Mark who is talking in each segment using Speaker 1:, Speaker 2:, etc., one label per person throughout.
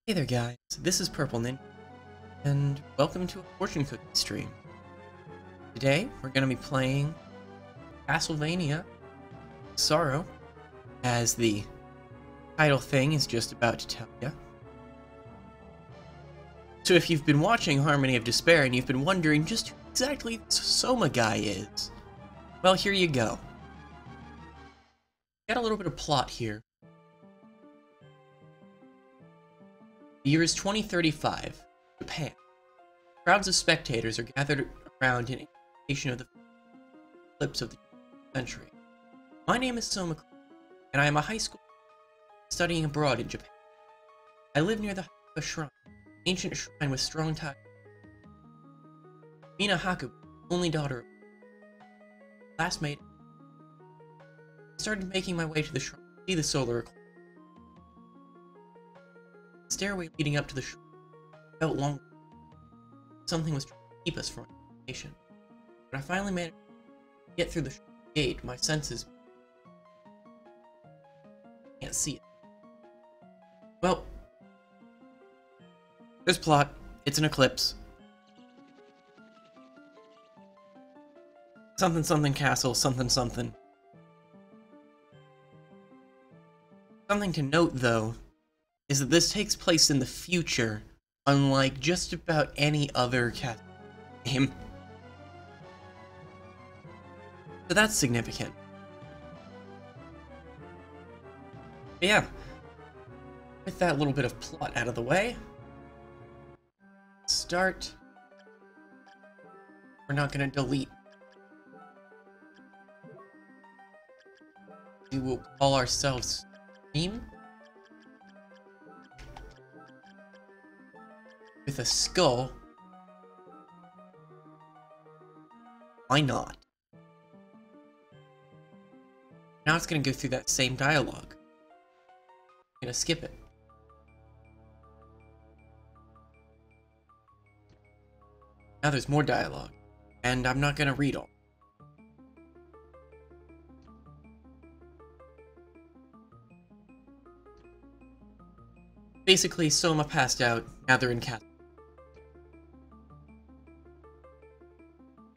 Speaker 1: Hey there guys, this is Purple Ninja, and welcome to a fortune cookie stream. Today, we're going to be playing Castlevania Sorrow, as the title thing is just about to tell you. So if you've been watching Harmony of Despair and you've been wondering just who exactly this Soma guy is, well, here you go. Got a little bit of plot here. The year is 2035, Japan. Crowds of spectators are gathered around in anticipation of the eclipse of the century. My name is Soma, and I am a high school studying abroad in Japan. I live near the Haku Shrine, an ancient shrine with strong ties. Mina Haku, only daughter of classmate, started making my way to the shrine to see the solar eclipse. The stairway leading up to the shrine felt long. Something was trying to keep us from information. When I finally managed to get through the gate, my senses can't see it. Well, there's plot. It's an eclipse. Something something castle, something something. Something to note, though, is that this takes place in the future, unlike just about any other Castlevania game. So that's significant. But yeah, with that little bit of plot out of the way, start. We're not going to delete. We will call ourselves Stream with a skull. Why not? Now it's going to go through that same dialogue. I'm going to skip it. Now there's more dialogue, and I'm not going to read all. Basically, Soma passed out, now they're in Castle.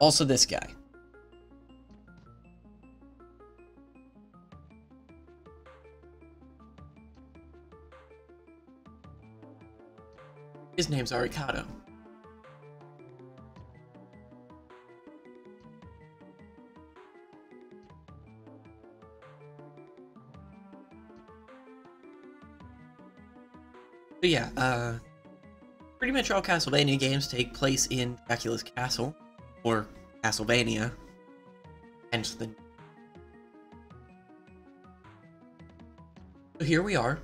Speaker 1: Also this guy. His name's Arikado. So yeah, pretty much all Castlevania games take place in Dracula's castle, or Castlevania, hence the... So here we are.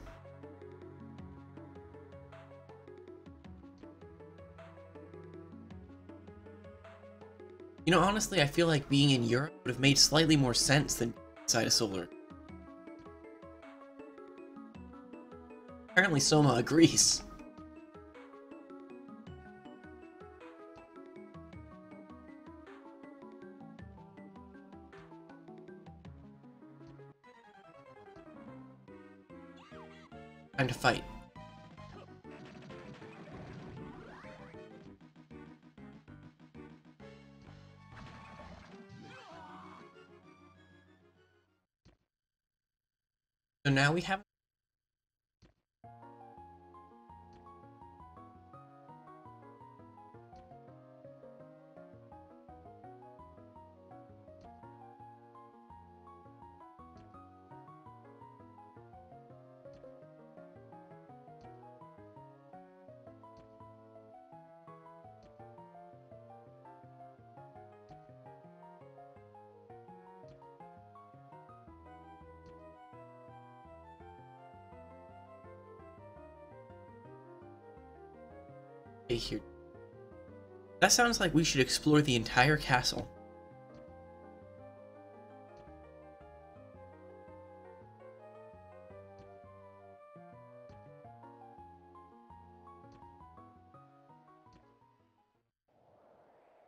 Speaker 1: You know, honestly, I feel like being in Europe would have made slightly more sense than inside a solar. Apparently Soma agrees. Time to fight. So now we have... here. That sounds like we should explore the entire castle.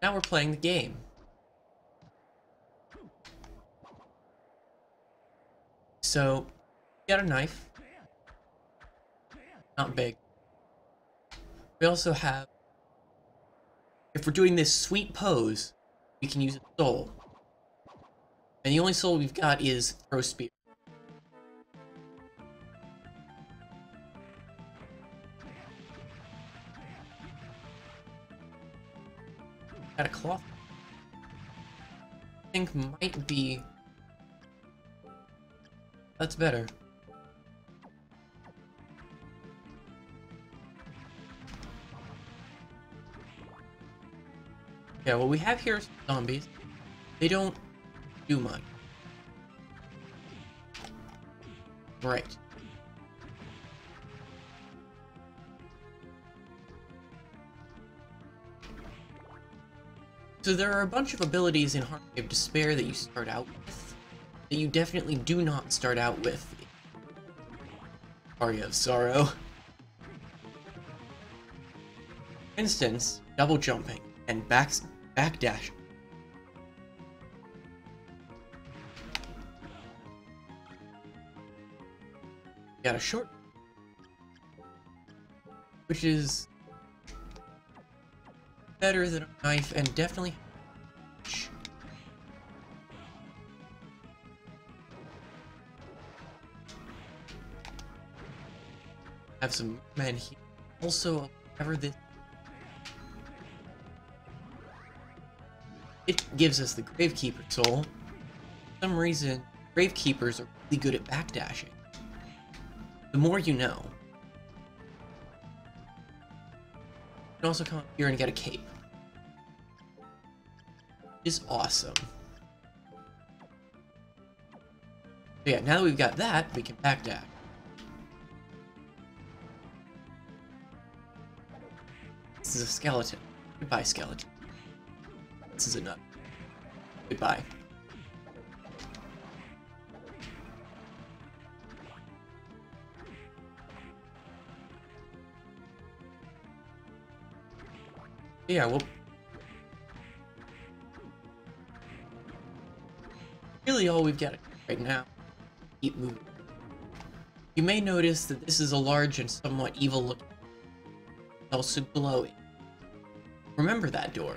Speaker 1: Now we're playing the game. So, got a knife. Not big. We also have, if we're doing this sweet pose, we can use a soul. And the only soul we've got is throw spear. Got a cloth. I think might be... That's better. Yeah, what we have here is zombies. They don't do much. Right. So there are a bunch of abilities in Harmony of Despair that you start out with, that you definitely do not start out with in Aria of Sorrow. For instance, double jumping and backdash. Got a short, which is better than a knife and definitely have some men here. Also, whatever this, it gives us the Gravekeeper soul. For some reason, Gravekeepers are really good at backdashing. The more you know. You can also come up here and get a cape. Which is awesome. So yeah, now that we've got that, we can backdash. This is a skeleton. Goodbye, skeleton. This is a nut. Goodbye. Yeah, well... really all we've got right now. Keep moving. You may notice that this is a large and somewhat evil looking, also glowing. Remember that door.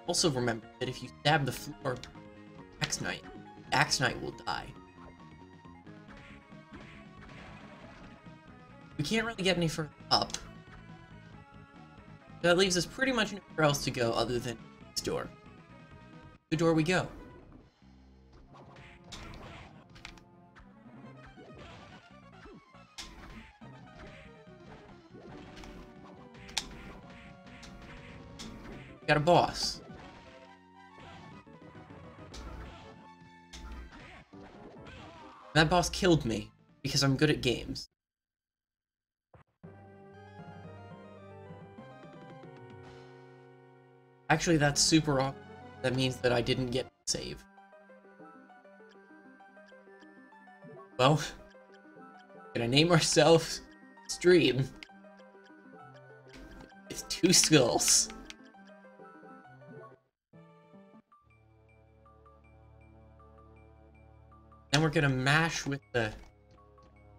Speaker 1: Also remember that if you stab the floor, Axe Knight will die. We can't really get any further up. That leaves us pretty much nowhere else to go other than this door. The door we go. Got a boss. That boss killed me because I'm good at games. Actually, that's super awkward. That means that I didn't get to save. Well, gonna name ourselves Stream. It's 2 skulls. Then we're gonna mash with the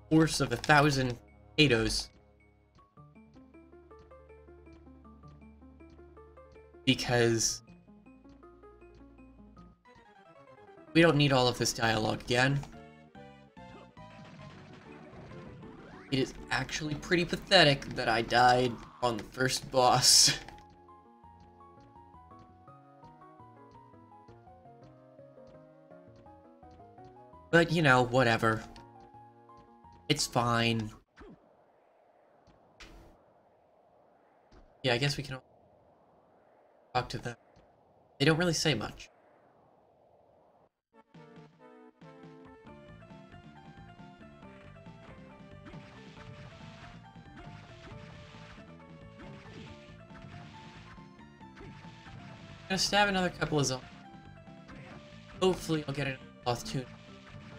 Speaker 1: force of 1,000 potatoes. Because we don't need all of this dialogue again. It is actually pretty pathetic that I died on the first boss. But, you know, whatever. It's fine. Yeah, I guess we can talk to them. They don't really say much. I'm gonna stab another couple of zombies. Hopefully I'll get a cloth tune.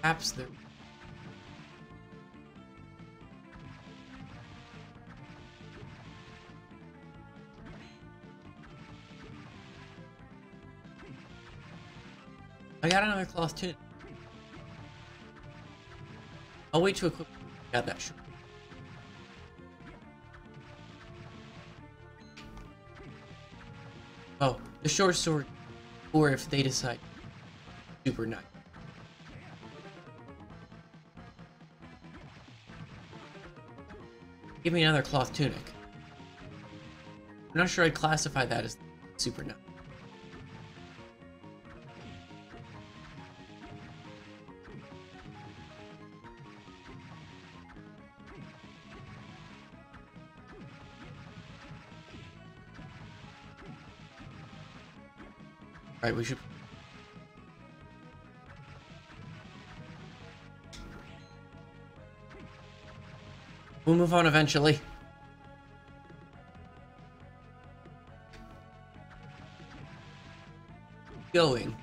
Speaker 1: Perhaps there. I got another cloth tune. I'll wait to equip. Got that short. Oh, the short sword, or if they decide super nice. Give me another cloth tunic. I'm not sure I'd classify that as super nice. Right, we should... We'll move on eventually. Going.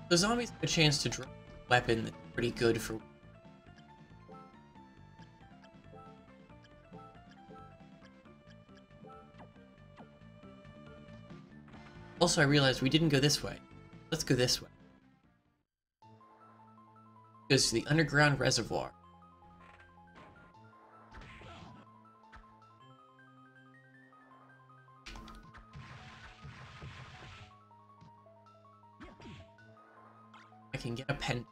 Speaker 1: The zombies have a chance to drop a weapon that's pretty good for... Also, I realized we didn't go this way. Let's go this way. Goes to the underground reservoir. I can get a pen.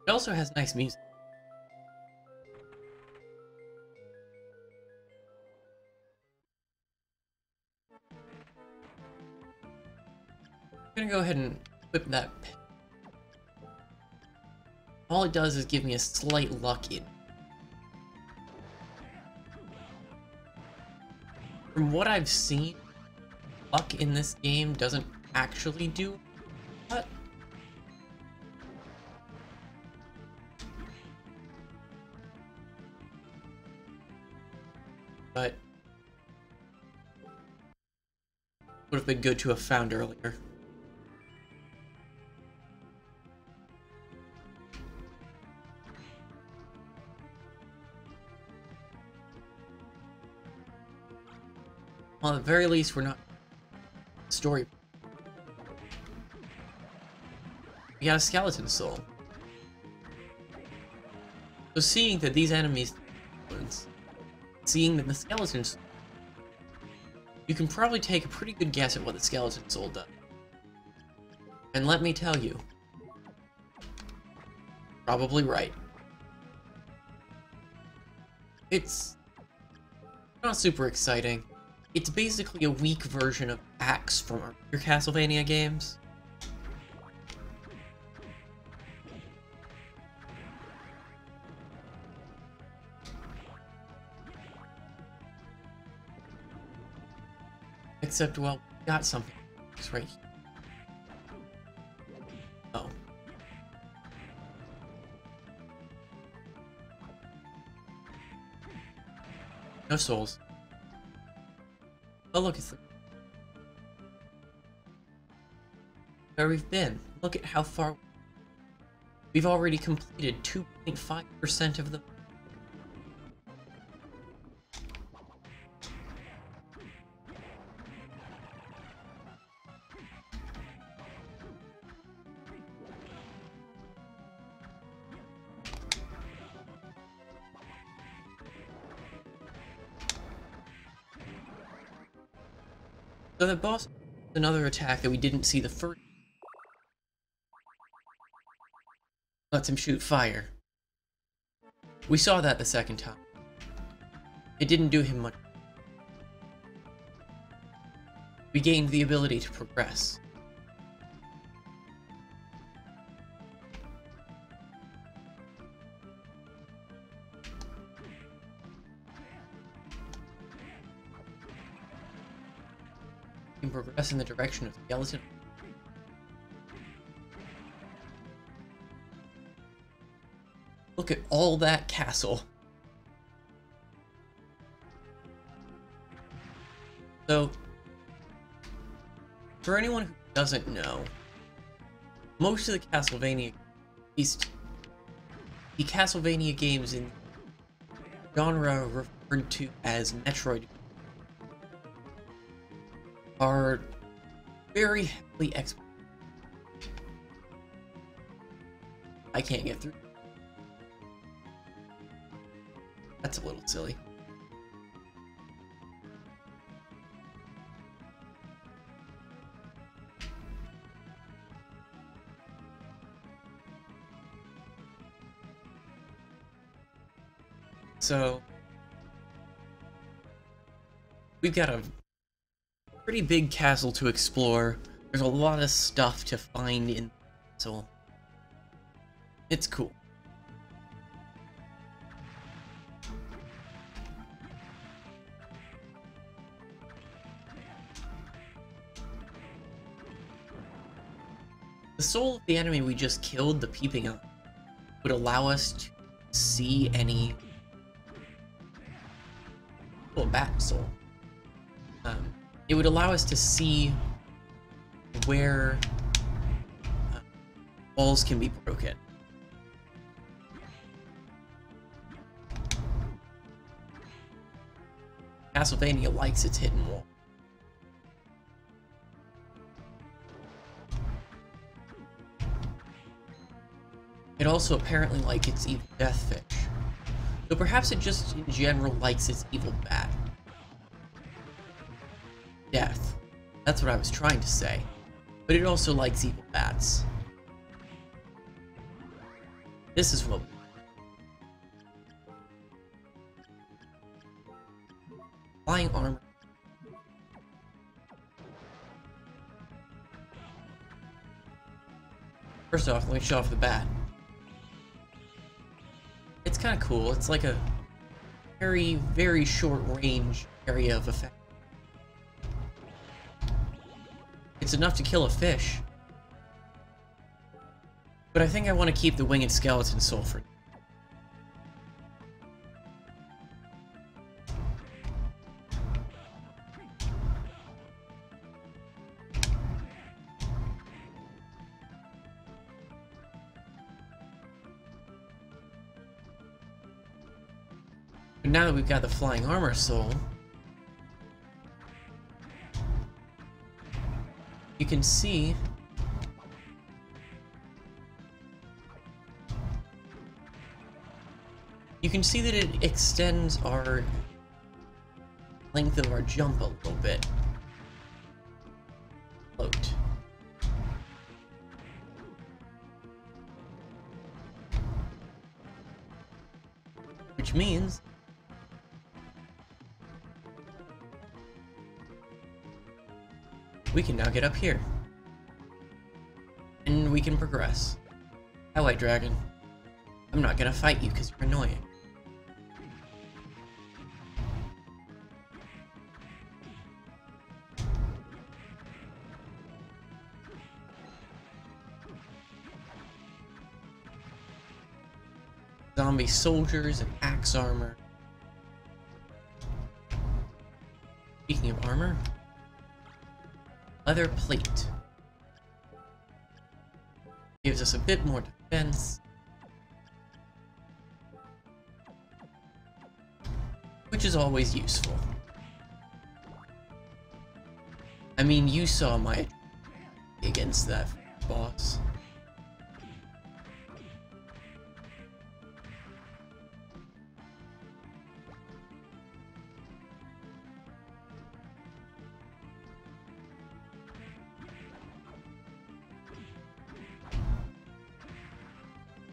Speaker 1: It also has nice music. I'm gonna go ahead and equip that pen. All it does is give me a slight luck in. From what I've seen, luck in this game doesn't actually do what? But would have been good to have found earlier. Well, at the very least, we're not story. We got a skeleton soul. So seeing that these enemies, seeing that the skeletons, you can probably take a pretty good guess at what the skeleton soul does. And let me tell you, probably right. It's not super exciting. It's basically a weak version of Axe from earlier Castlevania games. Except, well, we got something. It's right here. Oh. No souls. Oh, look, it's where we've been. Look at how far we've already completed 2.5% of the... So the boss, another attack that we didn't see the first. Lets him shoot fire. We saw that the second time. It didn't do him much. We gained the ability to progress. We can progress in the direction of the skeleton. Look at all that castle. So, for anyone who doesn't know, most of the Castlevania, at least the Castlevania games in genre referred to as Metroid, are very heavily explored. I can't get through. That's a little silly. So, we've got a pretty big castle to explore. There's a lot of stuff to find in the castle. It's cool. The soul of the enemy we just killed, the Peeping Eye, would allow us to see any... well, bat soul. It would allow us to see where walls can be broken. Castlevania likes its hidden wall. It also apparently likes its evil death fish. So perhaps it just in general likes its evil bat. Death. That's what I was trying to say. But it also likes evil bats. This is what... flying armor. First off, let me show off the bat. It's kind of cool. It's like a very, very short range area of effect. It's enough to kill a fish. But I think I want to keep the winged skeleton soul for now. But now that we've got the flying armor soul, you can see that it extends our length of our jump a little bit. Float. Which means we can now get up here. And we can progress. Hi, White Dragon. I'm not gonna fight you because you're annoying. Zombie soldiers and axe armor. Speaking of armor, leather plate. Gives us a bit more defense. Which is always useful. I mean, you saw my against that boss.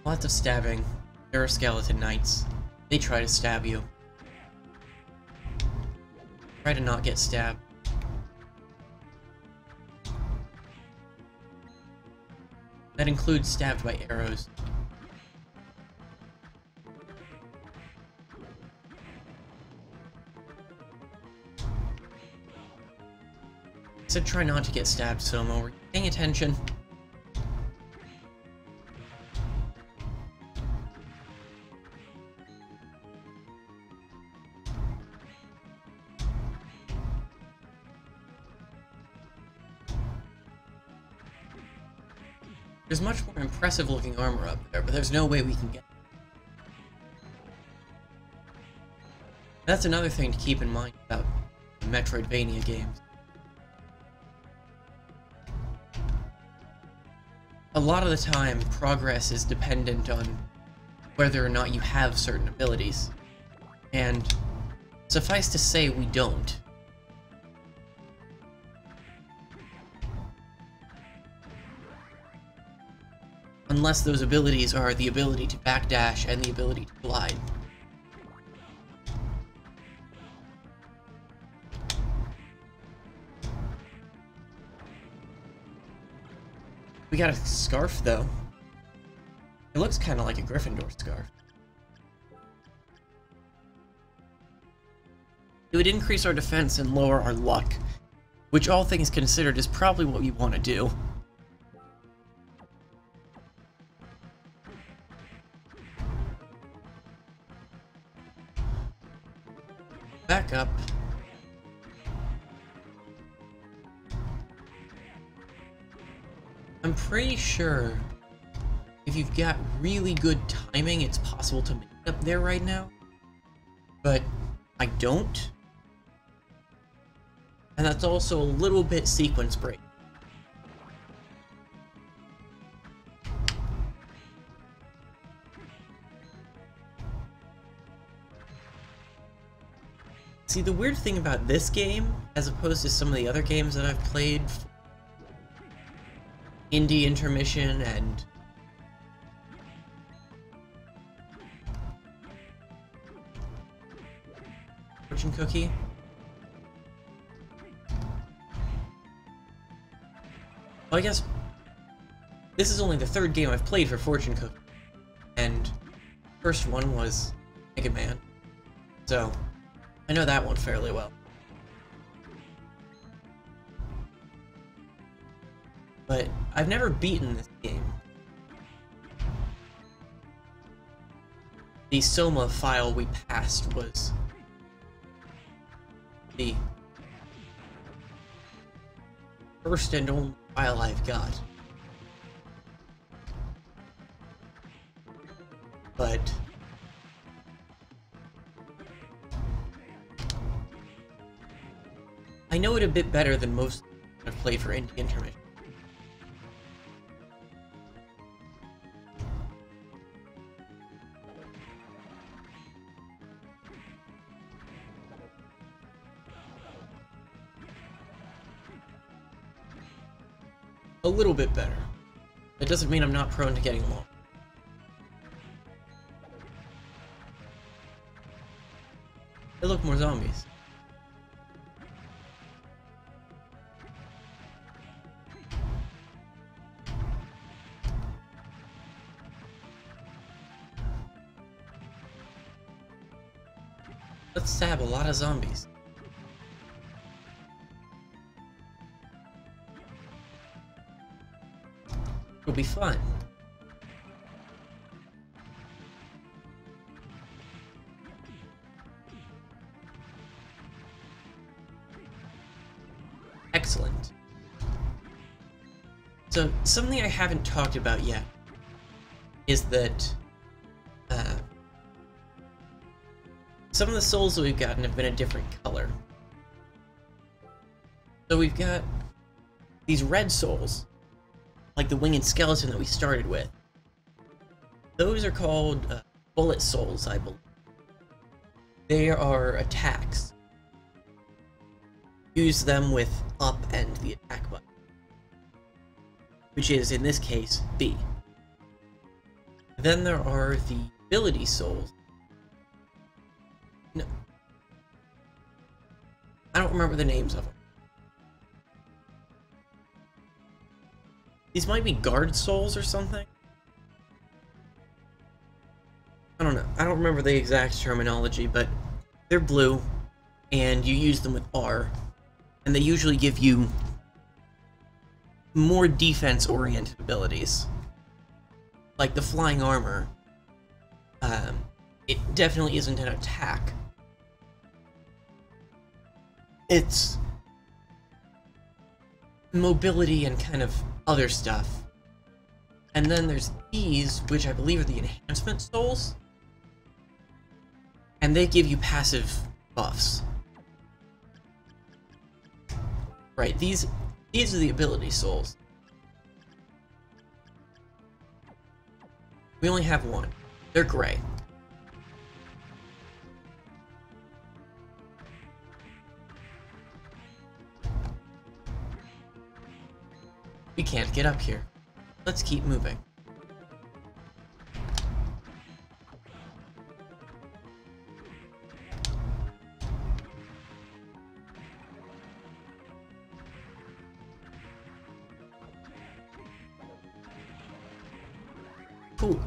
Speaker 1: Lots of stabbing. There are skeleton knights. They try to stab you. Try to not get stabbed. That includes stabbed by arrows. So try not to get stabbed, Soma. We're paying attention. There's much more impressive looking armor up there, but there's no way we can get it. That's another thing to keep in mind about Metroidvania games. a lot of the time, progress is dependent on whether or not you have certain abilities. And suffice to say, we don't. Unless those abilities are the ability to backdash and the ability to glide. We got a scarf, though. It looks kind of like a Gryffindor scarf. It would increase our defense and lower our luck, which all things considered is probably what we want to do. Back up. I'm pretty sure if you've got really good timing, it's possible to make it up there right now. But I don't. And that's also a little bit sequence break. See, the weird thing about this game, as opposed to some of the other games that I've played, Indie Intermission and Fortune Cookie. Well, I guess this is only the third game I've played for Fortune Cookie, and first one was Mega Man, so I know that one fairly well. But I've never beaten this game. The Soma file we passed was the first and only file I've got. But I know it a bit better than most I've played for Indie Intermission. A little bit better. That doesn't mean I'm not prone to getting lost. Hey, look, more zombies. Let's stab a lot of zombies. It'll be fun. Excellent. So, something I haven't talked about yet is that some of the souls that we've gotten have been a different color. So we've got these red souls, like the winged skeleton that we started with. Those are called bullet souls, I believe. They are attacks. Use them with up and the attack button, which is, in this case, B. Then there are the ability souls. No. I don't remember the names of them. These might be guard souls or something? I don't know. I don't remember the exact terminology, but they're blue, and you use them with R, and they usually give you more defense-oriented abilities. Like the flying armor. It definitely isn't an attack. It's mobility and kind of other stuff. And then there's these, which I believe are the enhancement souls. And they give you passive buffs. Right, these are the ability souls. We only have one. They're gray. We can't get up here. Let's keep moving. Cool.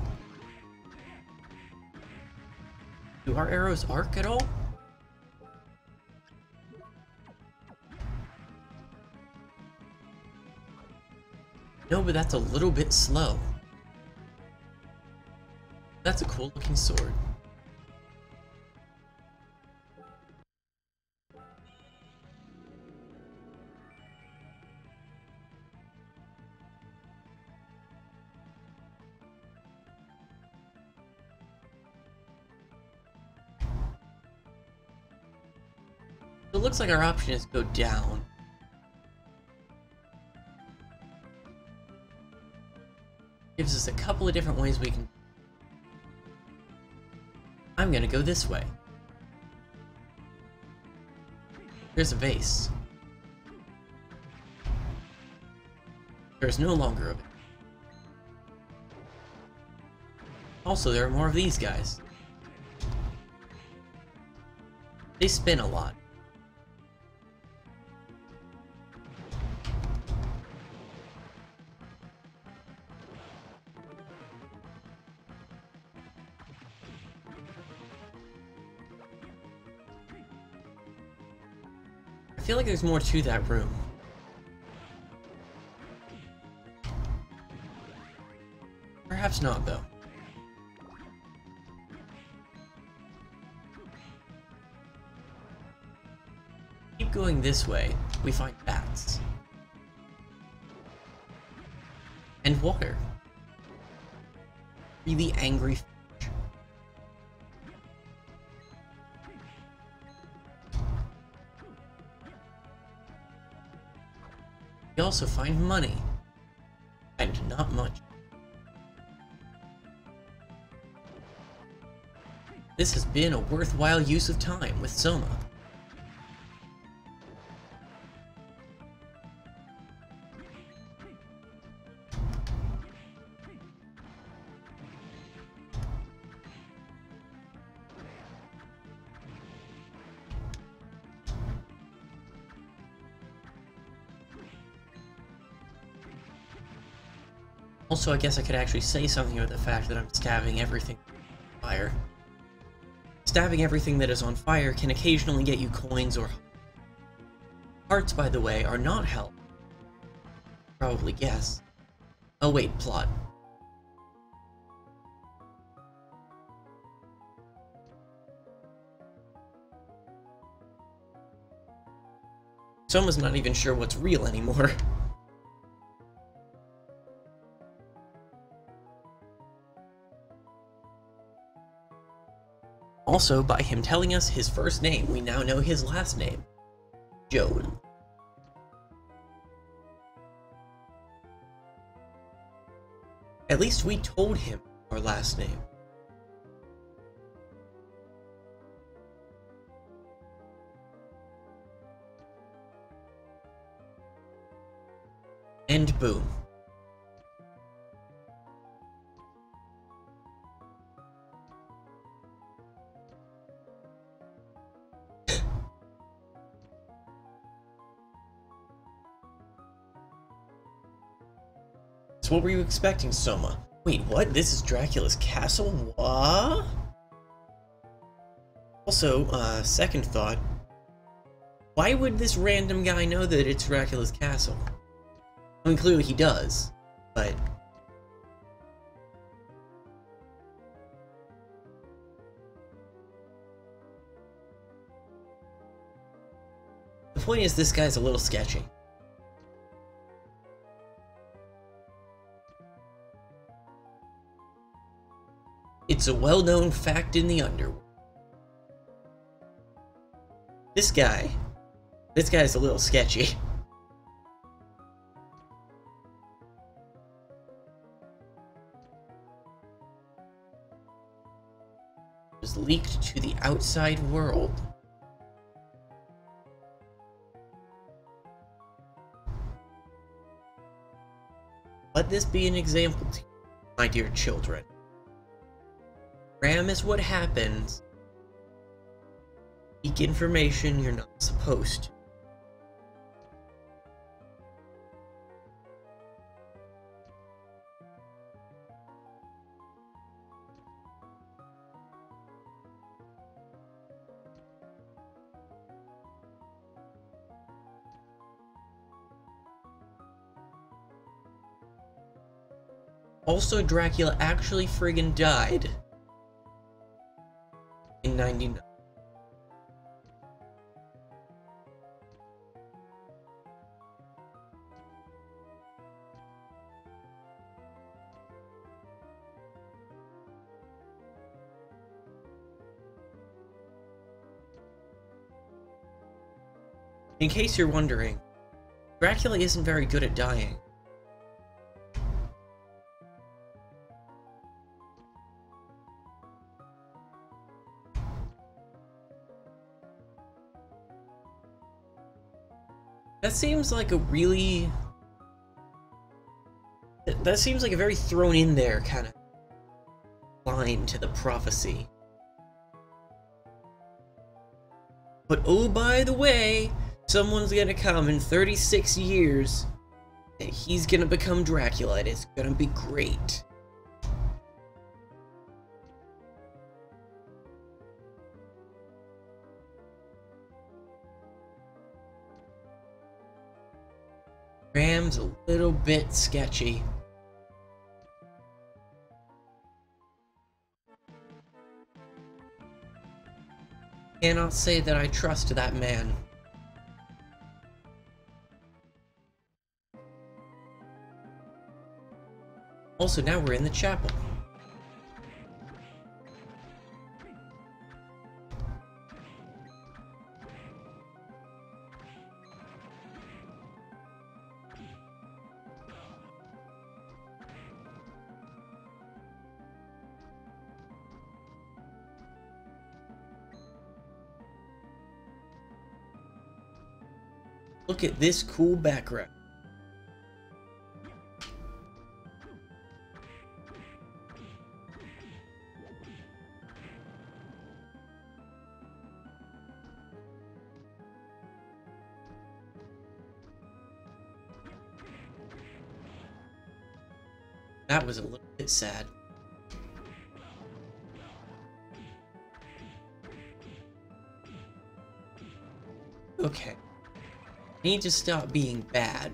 Speaker 1: Do our arrows arc at all? No, but that's a little bit slow. That's a cool looking sword. So it looks like our option is go down. Gives us a couple of different ways we can... I'm gonna go this way. There's a vase. There's no longer a vase. Also, there are more of these guys. They spin a lot. I feel like there's more to that room. Perhaps not, though. Keep going this way, we find bats. And water. Really angry fish. We also find money. And not much. This has been a worthwhile use of time with Soma. Also, I guess I could actually say something about the fact that I'm stabbing everything on fire. Stabbing everything that is on fire can occasionally get you coins or... Hearts, by the way, are not health. Probably guess. Oh wait, plot. Soma's not even sure what's real anymore. Also, by him telling us his first name, we now know his last name. Joel. At least we told him our last name. And boom. What were you expecting, Soma? Wait, what? This is Dracula's castle? What? Also, second thought. Why would this random guy know that it's Dracula's castle? I mean, clearly he does, but... The point is, this guy's a little sketchy. It's a well-known fact in the underworld. This guy's a little sketchy. was leaked to the outside world. Let this be an example to you, my dear children. RAM is what happens. Leak information you're not supposed to. Also, Dracula actually friggin' died in 99. In case you're wondering, Dracula isn't very good at dying. That seems like a really... That seems like a very thrown in there kind of line to the prophecy. But oh, by the way, someone's gonna come in 36 years and he's gonna become Dracula and it's gonna be great. Ram's a little bit sketchy. Cannot say that I trust that man. Also, now we're in the chapel. Look at this cool background. That was a little bit sad. Okay. I need to stop being bad.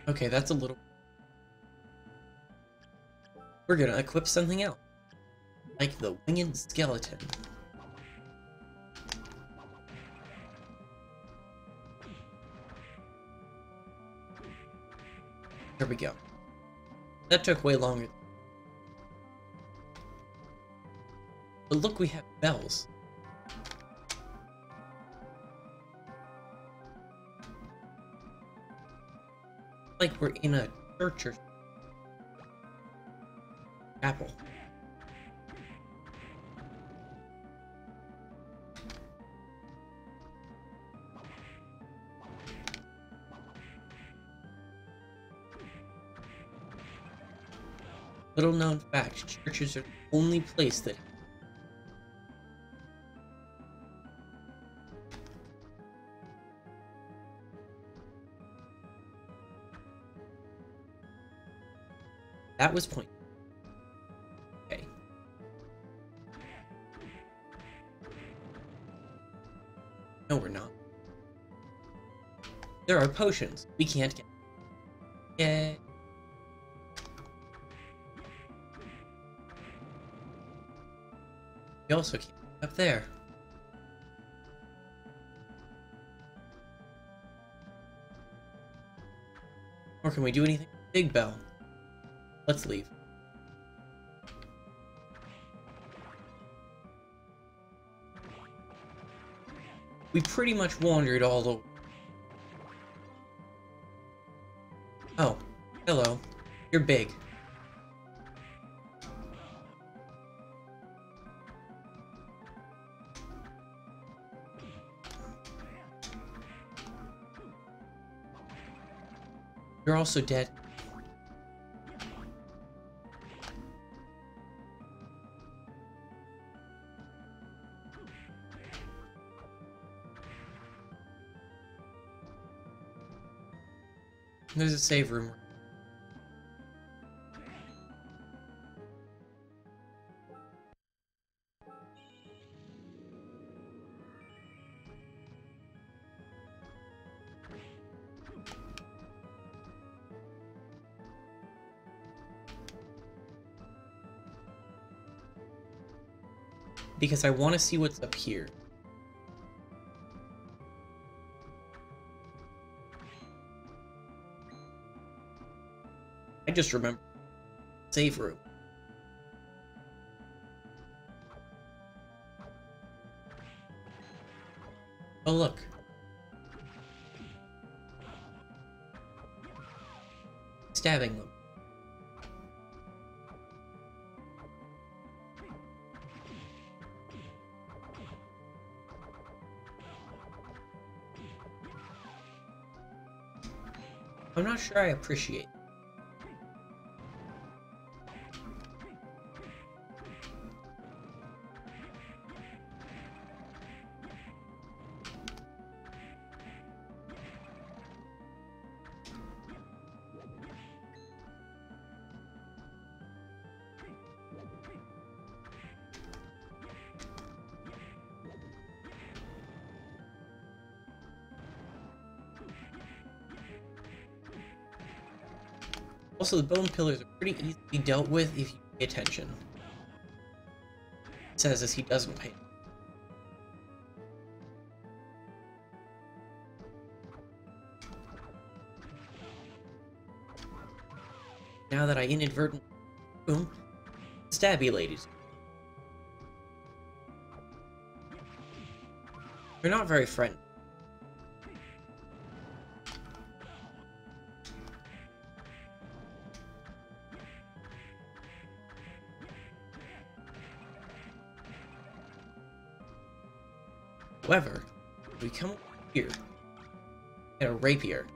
Speaker 1: Okay, that's a little... We're gonna equip something else. Like the winged skeleton. There we go. That took way longer. But look, we have bells. Like we're in a church or chapel. Little known fact, churches are the only place that that was point. Okay. No, we're not. There are potions we can't get. Yay. We also can't get up there. Or can we do anything with Big Bell? Let's leave. We pretty much wandered all over. Oh, hello. You're big. You're also dead. There's a save room. Because I want to see what's up here. I just remember save room. Oh look. Stabbing them. I'm not sure I appreciate it. Also, the bone pillars are pretty easily dealt with if you pay attention. It says as he doesn't pay. Now that I inadvertently boom, stabby ladies. They're not very friendly. However, if we come over here, get a rapier.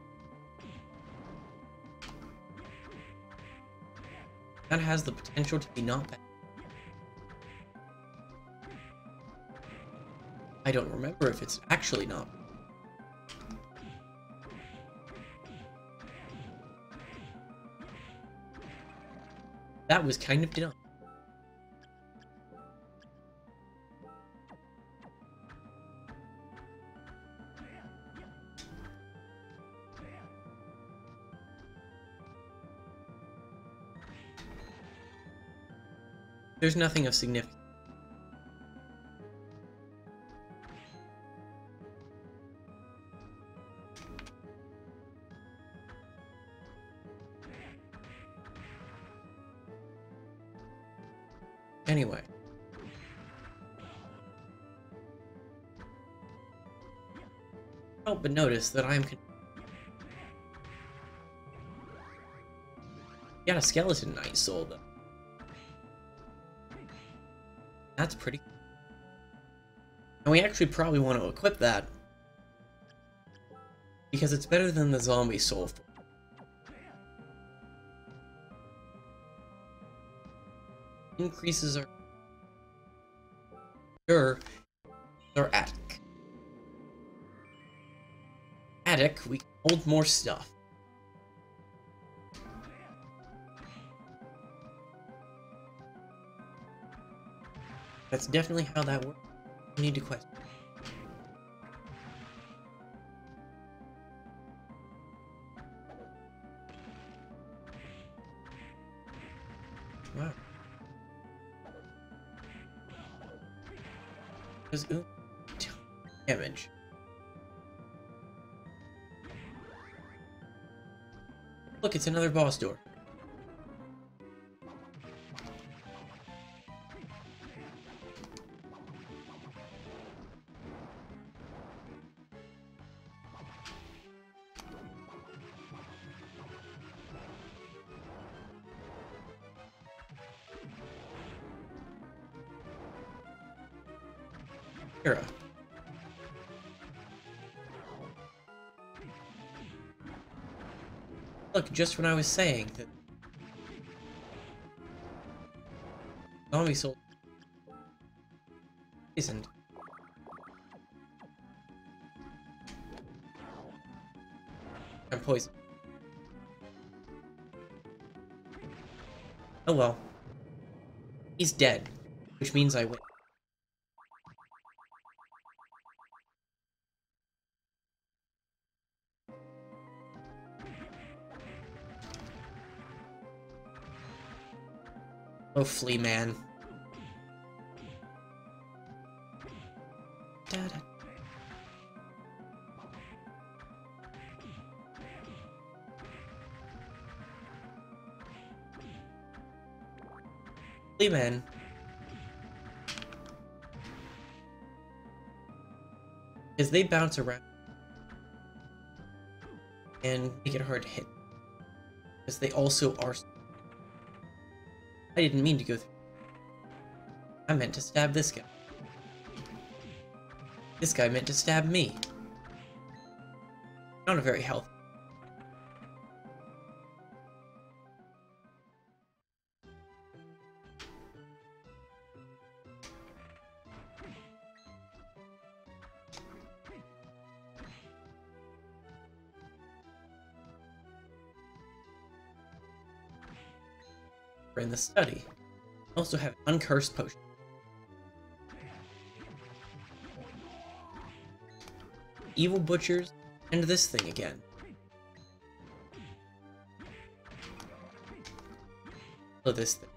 Speaker 1: That has the potential to be not bad. I don't remember if it's actually not. That was kind of dumb. There's nothing of significance. Anyway. Help but notice that I'm got a skeleton knight soul though. That's pretty cool. And we actually probably want to equip that. Because it's better than the zombie soul. Increases our attic. Attic, we can hold more stuff. That's definitely how that works. We need to question. Wow. Does damage. Look, it's another boss door. Era. Look, just when I was saying that zombie soul isn't. I'm poisoned. Oh well. He's dead, which means I win. Oh, Flea Man. Da-da. Flea Man. Because they bounce around and make it hard to hit. Because they also are. I didn't mean to go through. I meant to stab this guy. This guy meant to stab me. Not a very healthy. We're in the study. I also have an uncursed potion. Evil butchers, and this thing again. Oh, this thing.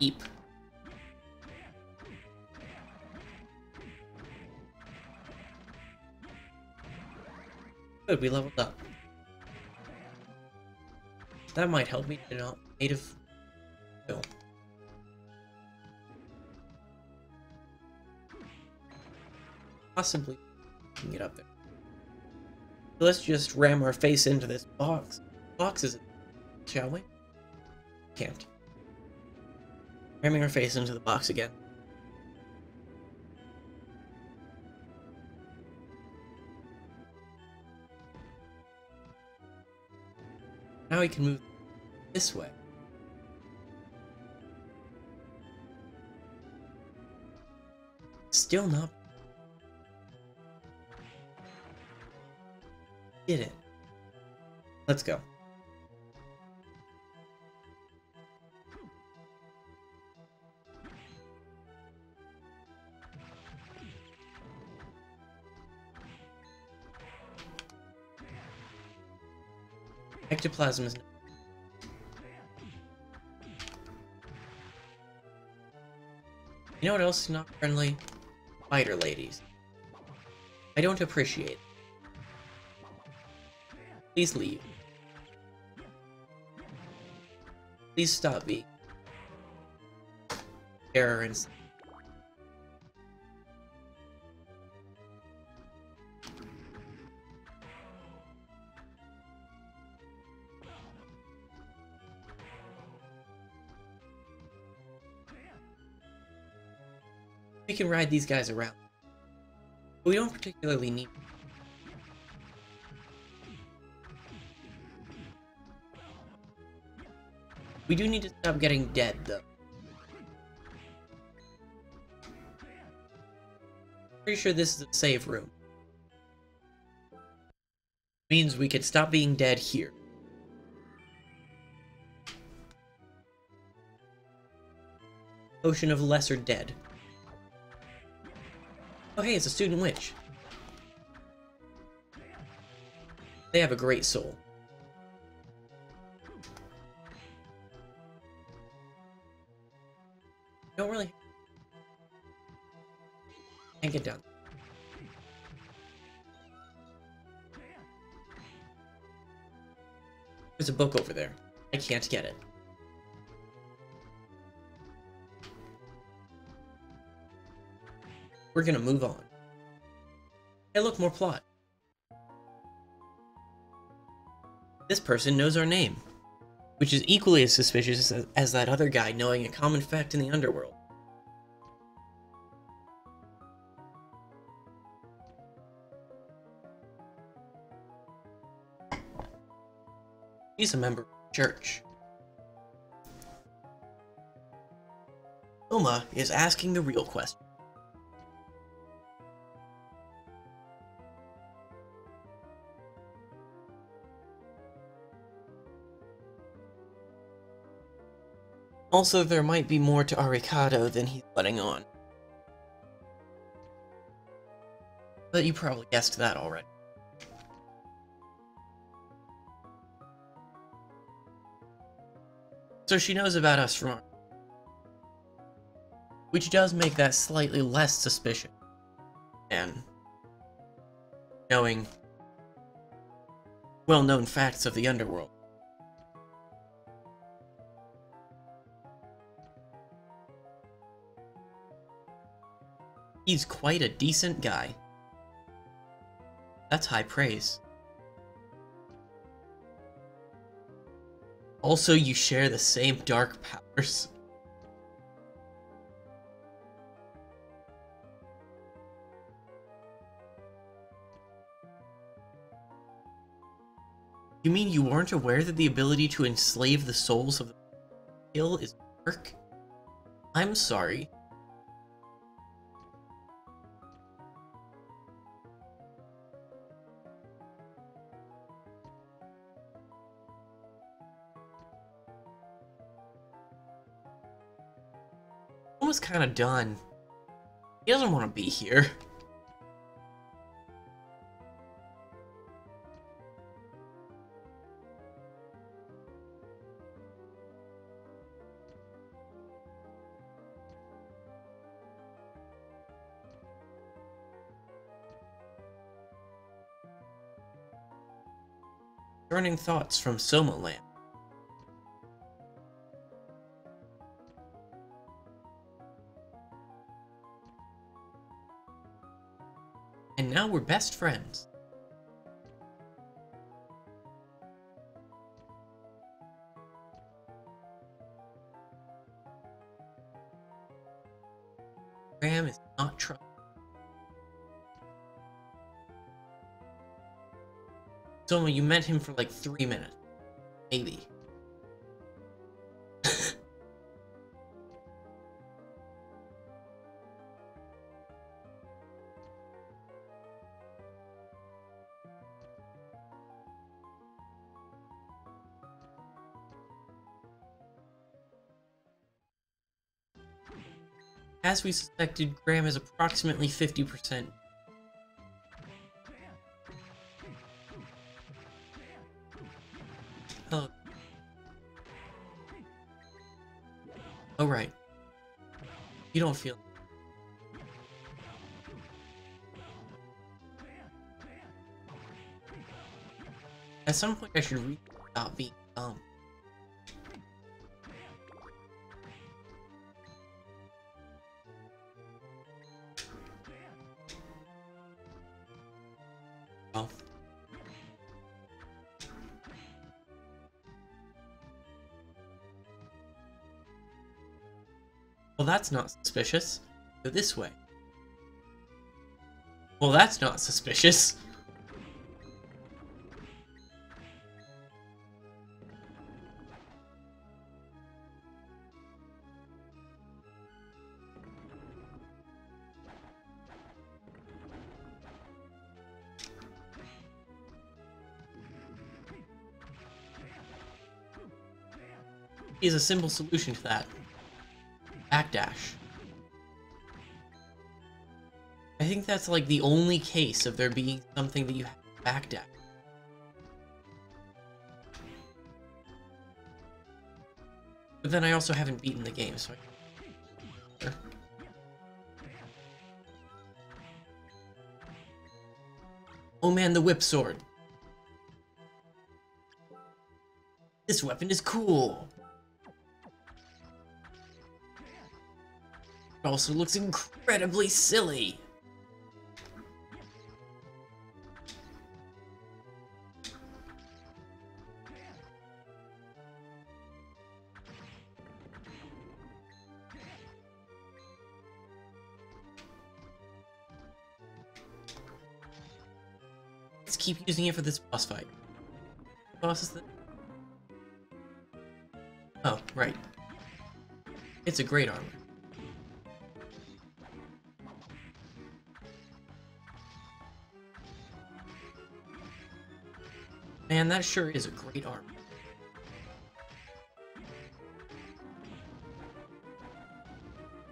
Speaker 1: Eep. Good, we leveled up. That might help me to not native kill. Possibly get up there. Let's just ram our face into this box. Boxes, shall we? Can't. Ramming our face into the box again. Now we can move this way. Still not. Did it. Let's go. Ectoplasm is. You know what else is not friendly? Spider ladies. I don't appreciate it. Please leave. Please stop being terror and. We can ride these guys around, but we don't particularly need. We do need to stop getting dead, though. Pretty sure this is a save room. Means we could stop being dead here. Potion of Lesser Dead. Oh hey, it's a student witch. They have a great soul. Don't really. Can't get down. There's a book over there. I can't get it. We're gonna move on. Hey look, more plot. This person knows our name, which is equally as suspicious as that other guy knowing a common fact in the underworld. He's a member of the church. Oma is asking the real question. Also, there might be more to Arikado than he's letting on. But you probably guessed that already. So she knows about us from our... which does make that slightly less suspicious. And knowing well-known facts of the underworld. He's quite a decent guy. That's high praise. Also, you share the same dark powers. You mean you weren't aware that the ability to enslave the souls of the kill is work? I'm sorry. Almost kind of done. He doesn't want to be here. Burning thoughts from Soma Land. And now we're best friends. Graham is not trustworthy. Soma, you met him for like 3 minutes. Maybe. As we suspected, Graham is approximately 50%. Oh. Oh, right. You don't feel... At some point I should really stop being dumb. Oh. Well, that's not suspicious. Go this way. Well, that's not suspicious. Is a simple solution to that. Backdash. I think that's like the only case of there being something that you have to backdash. But then I also haven't beaten the game, so I... Oh man, the whip sword. This weapon is cool. It also looks incredibly silly. keep using it for this boss fight. Boss is the... Oh, right. It's a great armor. Man, that sure is a great armor.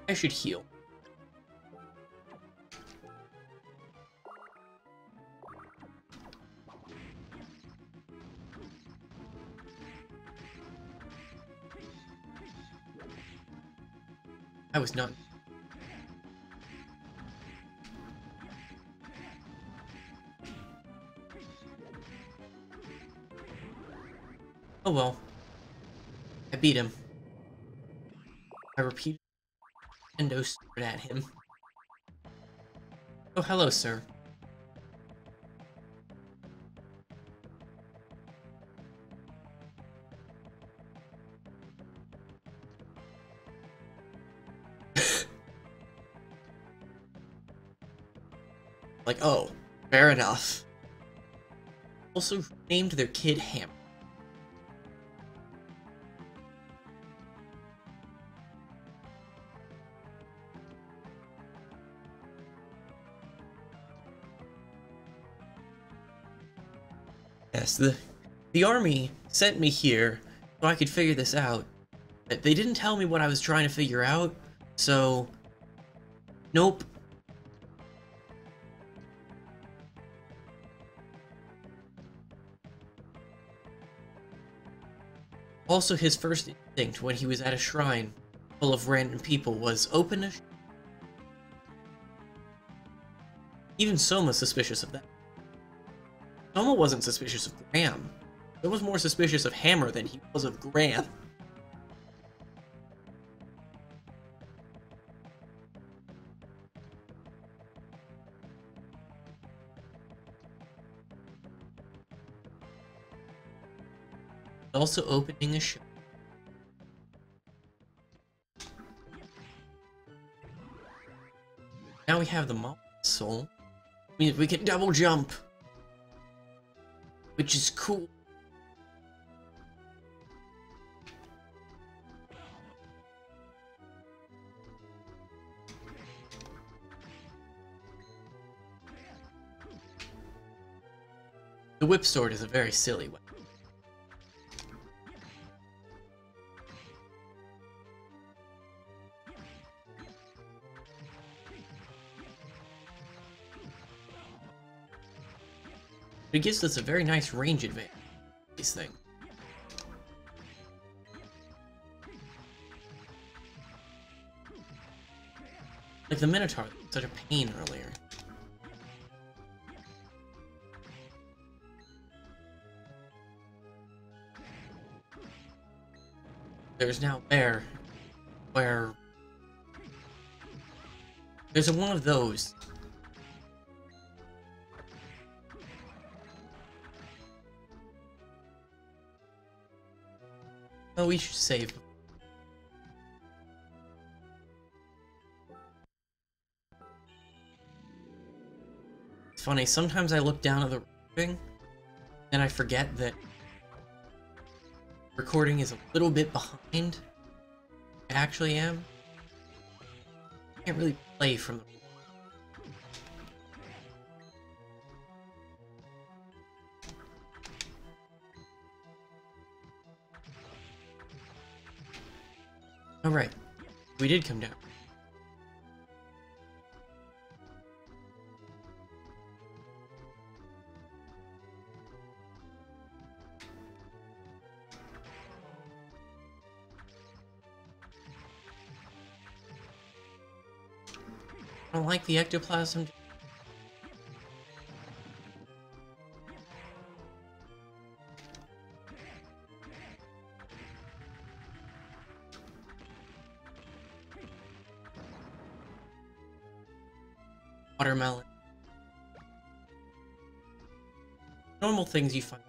Speaker 1: I should heal. I was not... Oh well. I beat him. I repeated Nintendo stared at him. Oh, hello, sir. Like, oh, fair enough. Also named their kid Hammer. Yes, the army sent me here so I could figure this out. They didn't tell me what I was trying to figure out, so... Nope. Also, his first instinct when he was at a shrine full of random people was open a... Even Soma's suspicious of that. Soma wasn't suspicious of Graham. He was more suspicious of Hammer than he was of Graham. Also opening a shop. Now we have the mob soul. Means we can double jump. Which is cool. The whip sword is a very silly weapon. It gives us a very nice range advantage. This thing. Like the Minotaur, such a pain earlier. There's now there, where there's one of those. Oh, we should save. It's funny, sometimes I look down at the recording, and I forget that recording is a little bit behind I actually am. I can't really play from the... Alright, we did come down. I don't like the ectoplasm. Watermelon. Normal things you find.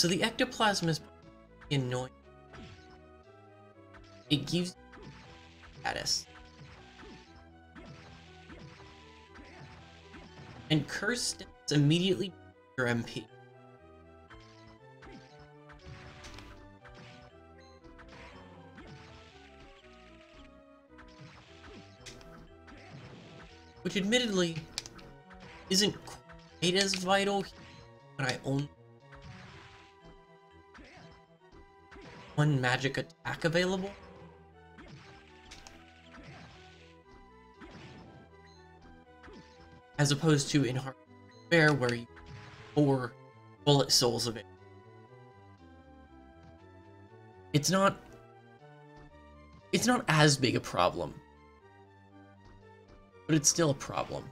Speaker 1: So the ectoplasm is annoying. It gives you status. And curse stats immediately your MP. Which admittedly isn't quite as vital when I only one magic attack available. As opposed to in Heart of Despair where you have 4 bullet souls of it. It's not as big a problem. But it's still a problem.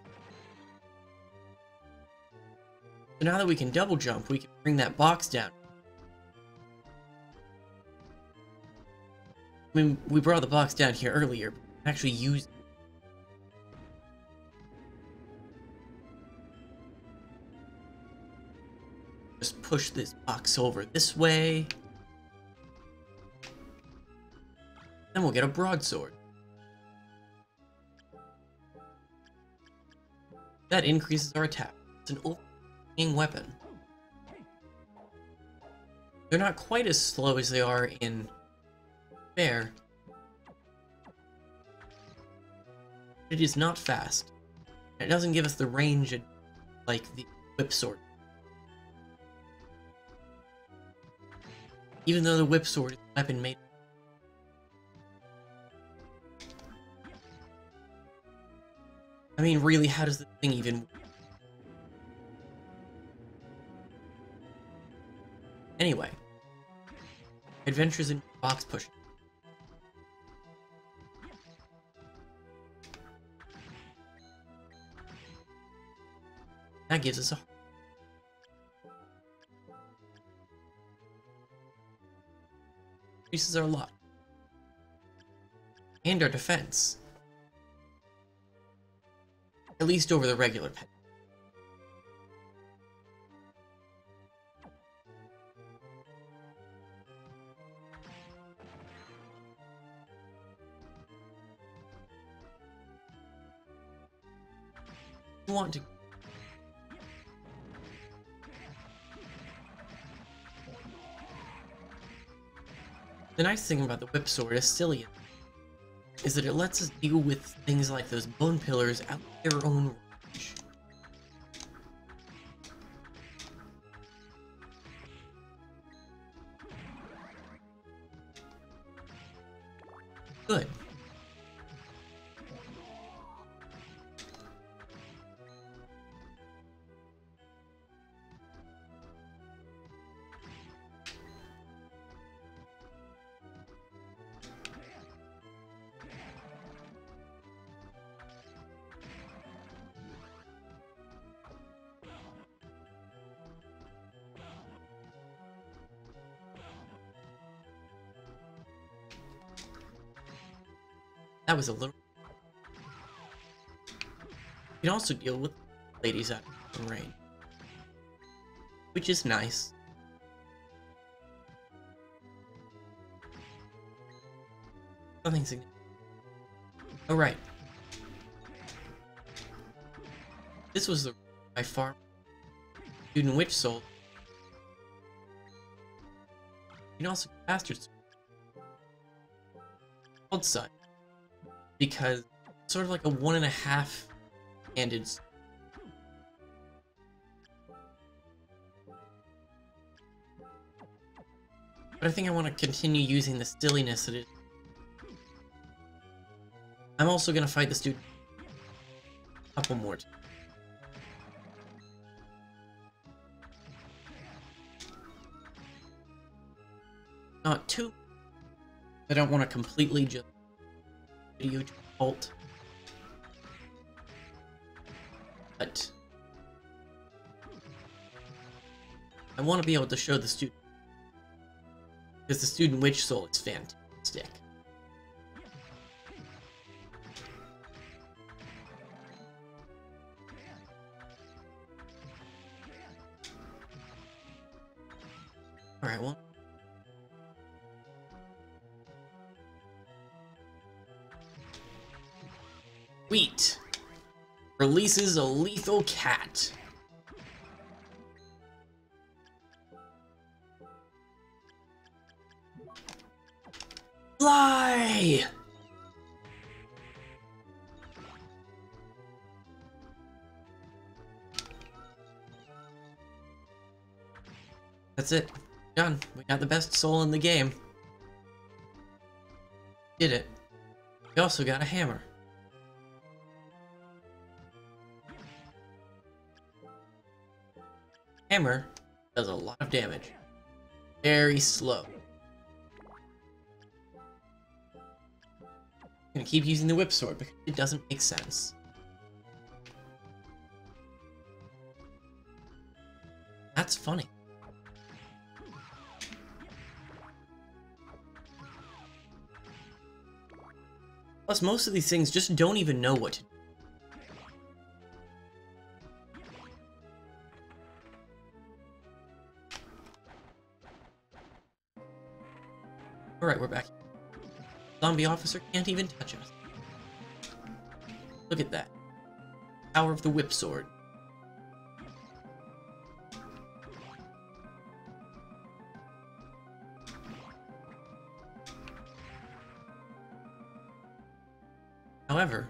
Speaker 1: So now that we can double jump, we can bring that box down. I mean, we brought the box down here earlier, but we can actually use it. Just push this box over this way. Then we'll get a broadsword. That increases our attack. It's an overwhelming weapon. They're not quite as slow as they are in Despair. It is not fast. It doesn't give us the range like the whip sword. Even though the whip sword is a weapon made. I mean, really, how does the thing even work? Anyway. Adventures in box pushing. That gives us a increases our luck. And our defense. At least over the regular pet. You want to The nice thing about the whip sword, as silly is that it lets us deal with things like those bone pillars out of their own range. Good. That was a little... You can also deal with ladies out in rain. Which is nice. Nothing significant. Oh, right. This was the by far student witch soul. You can also get bastards. Called Sun. Because it's sort of like a 1.5-handed. But I think I want to continue using the silliness that it is. I'm also going to fight the student a couple more times. Not too. I don't want to completely just video to halt. But I want to be able to show the student. Because the student witch soul is fantastic. Alright, well. Sweet. Releases a lethal cat. Fly! That's it. Done. We got the best soul in the game. Did it. We also got a hammer. Hammer does a lot of damage. Very slow. I'm gonna keep using the whip sword because it doesn't make sense. That's funny. Plus, most of these things just don't even know what to do. Alright, we're back. Zombie officer can't even touch us. Look at that. Power of the whip sword. However,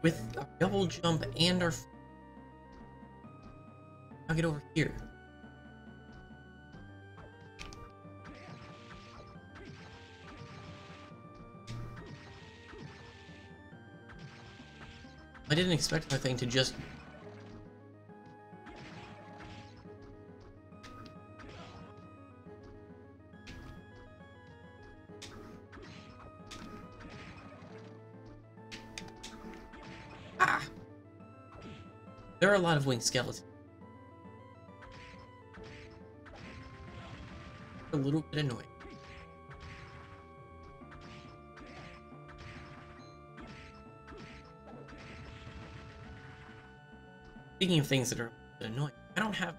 Speaker 1: with our double jump and our... I'll get over here. I didn't expect my thing to just... Ah! There are a lot of winged skeletons. A little bit annoying. Speaking of things that are a bit annoying, I don't have...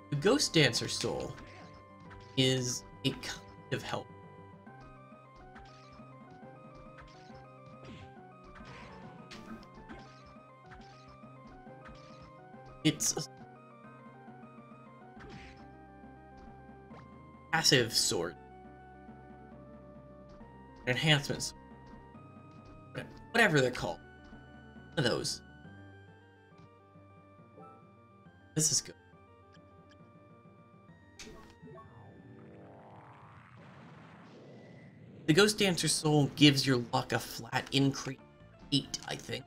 Speaker 1: The Ghost Dancer soul is a kind of help. It's a passive sword. Enhancements. Whatever they're called. One of those. This is good. The Ghost Dancer soul gives your luck a flat increase. 8, I think.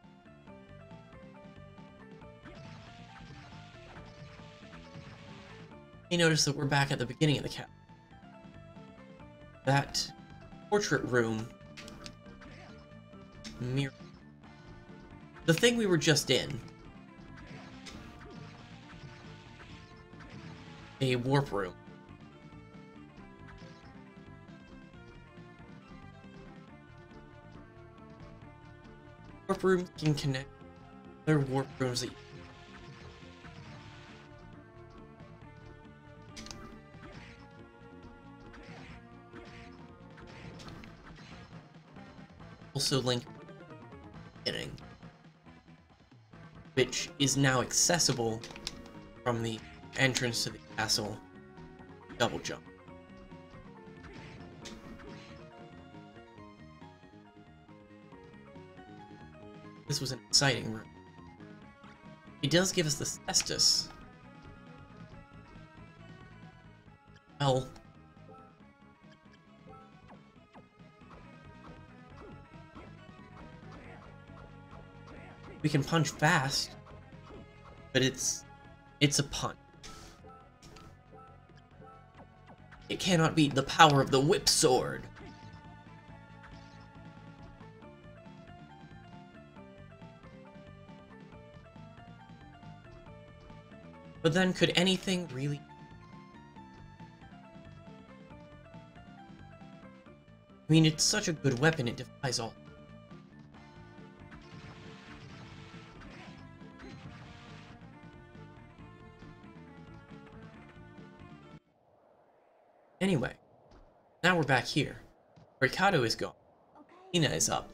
Speaker 1: You notice that we're back at the beginning of the cap. That portrait room mirror. The thing we were just in. A warp room. Warp rooms can connect other warp rooms that you... Also link getting, which is now accessible from the entrance to the castle double jump. This was an exciting room. It does give us the Cestus. Well, we can punch fast, but it's a punch. It cannot beat the power of the whip sword. But then, could anything really... I mean, it's such a good weapon, it defies all. Anyway, now we're back here. Ricardo is gone. Mina is up.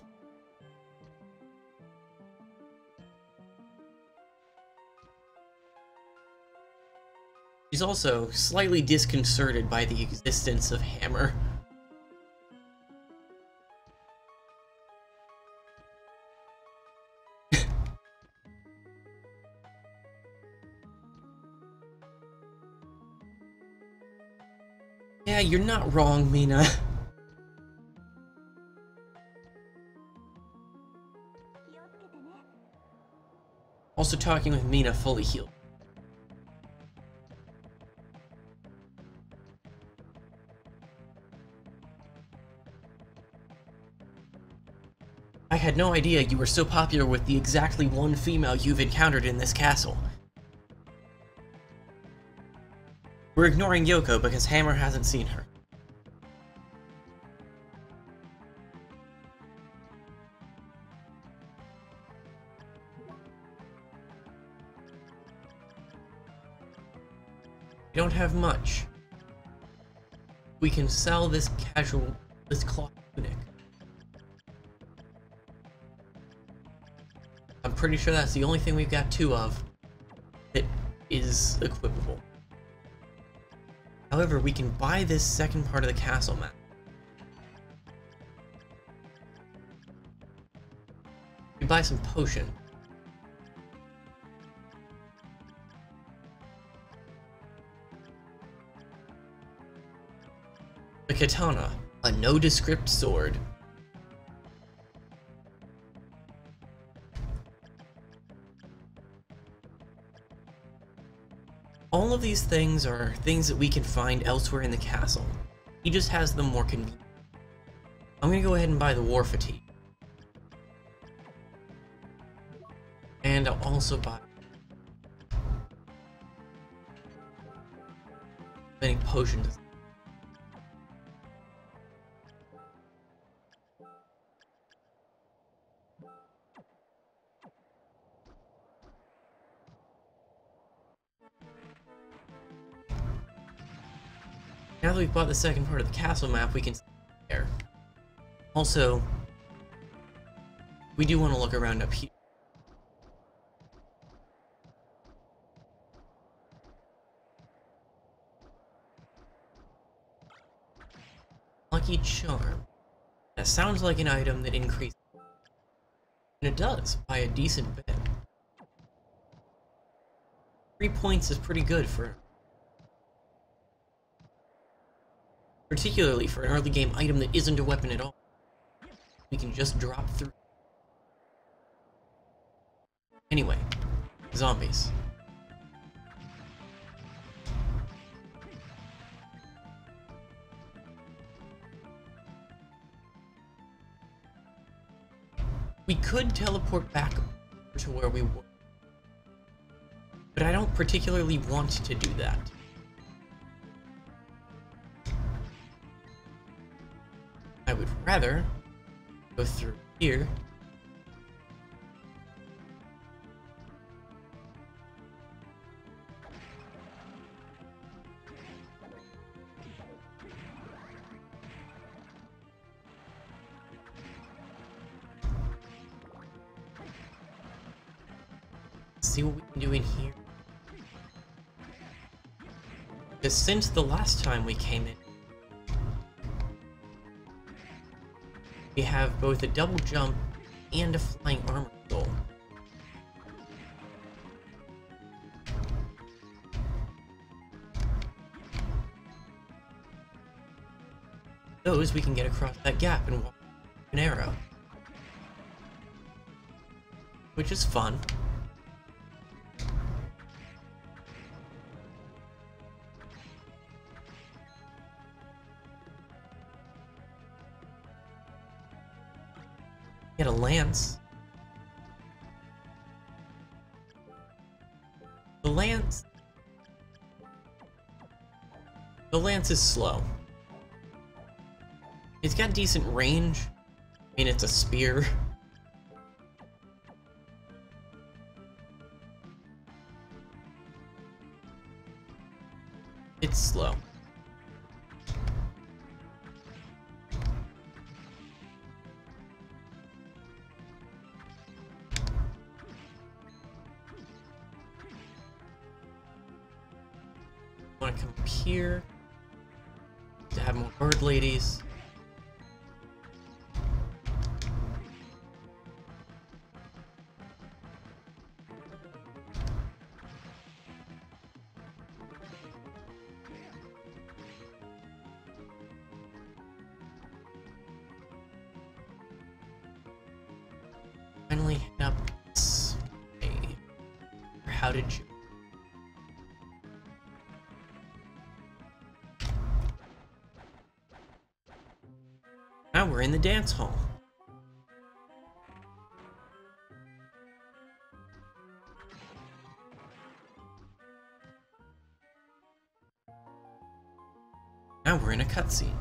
Speaker 1: She's also slightly disconcerted by the existence of Hammer. Yeah, you're not wrong, Mina. Also talking with Mina fully healed. I had no idea you were so popular with the exactly one female you've encountered in this castle. We're ignoring Yoko because Hammer hasn't seen her. We don't have much. We can sell this cloth tunic. I'm pretty sure that's the only thing we've got two of that is equipable. However, we can buy this second part of the castle map. We buy some potion. The katana, a nondescript sword. All of these things are things that we can find elsewhere in the castle. He just has them more convenient. I'm gonna go ahead and buy the war fatigue. And I'll also buy many potions. Now that we've bought the second part of the castle map, we can see there. Also, we do want to look around up here. Lucky Charm. That sounds like an item that increases. And it does, by a decent bit. 3 points is pretty good for... particularly for an early game item that isn't a weapon at all. We can just drop through. Anyway, zombies. We could teleport back to where we were, but I don't particularly want to do that. I would rather go through here. See what we can do in here. Because since the last time we came in, we have both a double jump and a flying armor goal. Those we can get across that gap and walk an arrow. Which is fun. Get a lance. The lance is slow. It's got decent range. I mean, it's a spear. It's slow. I want to come up here to have more bird ladies. Finally hit up this way. How did you? Now we're in the dance hall. Now we're in a cutscene.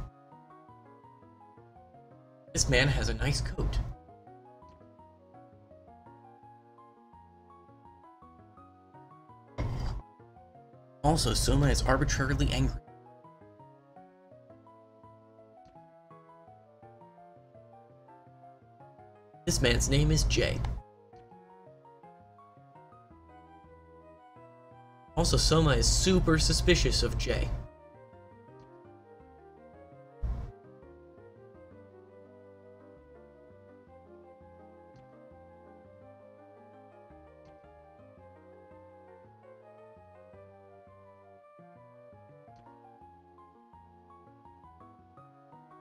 Speaker 1: This man has a nice coat. Also, Soma is arbitrarily angry. This man's name is Jay. Also, Soma is super suspicious of Jay.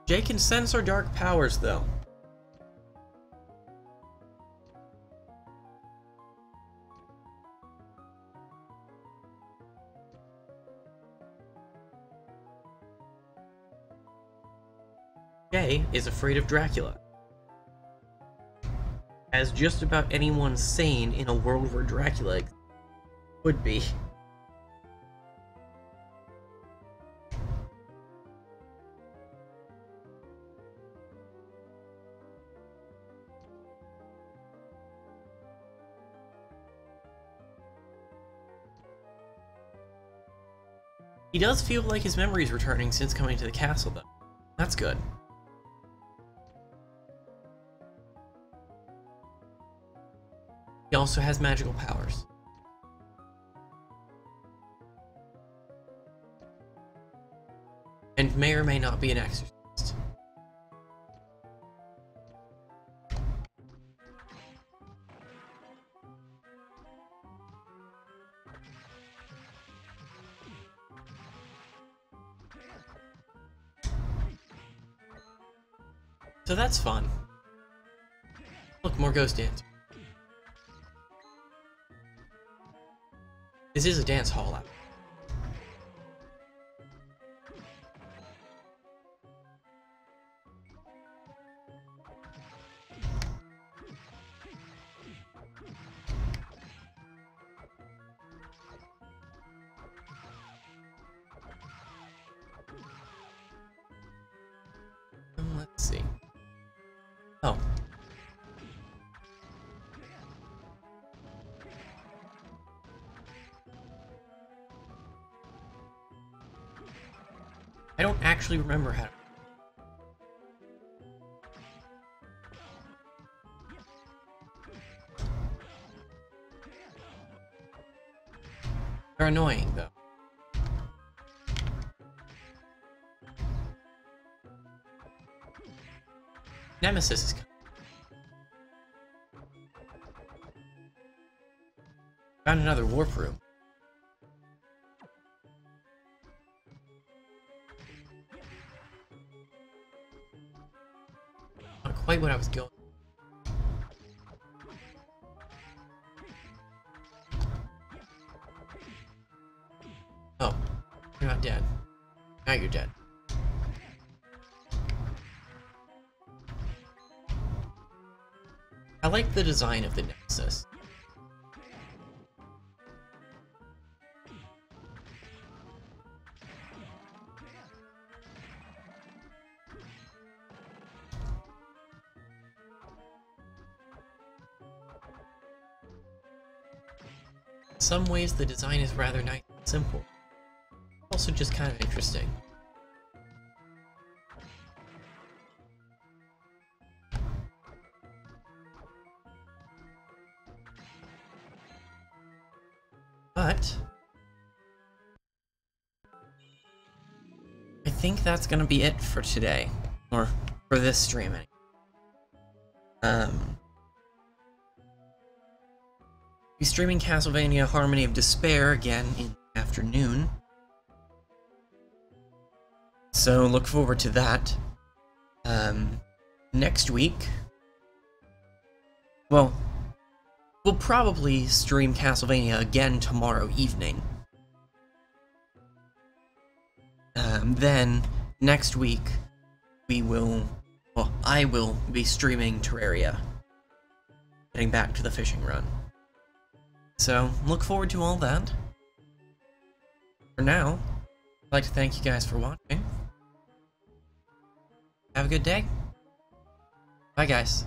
Speaker 1: Jay can sense our dark powers, though. Jay is afraid of Dracula. As just about anyone sane in a world where Dracula would be. He does feel like his memory's returning since coming to the castle, though. That's good. He also has magical powers. And may or may not be an exorcist. So that's fun. Look, more ghost dance. This is a dance hall out. Let's see. Oh. I don't actually remember how to... They're annoying, though. Nemesis is coming. Found another warp room. Not quite what I was going. Oh, you're not dead. Now you're dead. I like the design of the Nemesis. In some ways, the design is rather nice and simple. Also just kind of interesting. But I think that's gonna be it for today, or for this streaming. Be streaming Castlevania Harmony of Despair again in the afternoon, so look forward to that. Next week, well, we'll probably stream Castlevania again tomorrow evening. Then, next week, I will be streaming Terraria. Getting back to the fishing run. So, look forward to all that. For now, I'd like to thank you guys for watching. Have a good day. Bye, guys.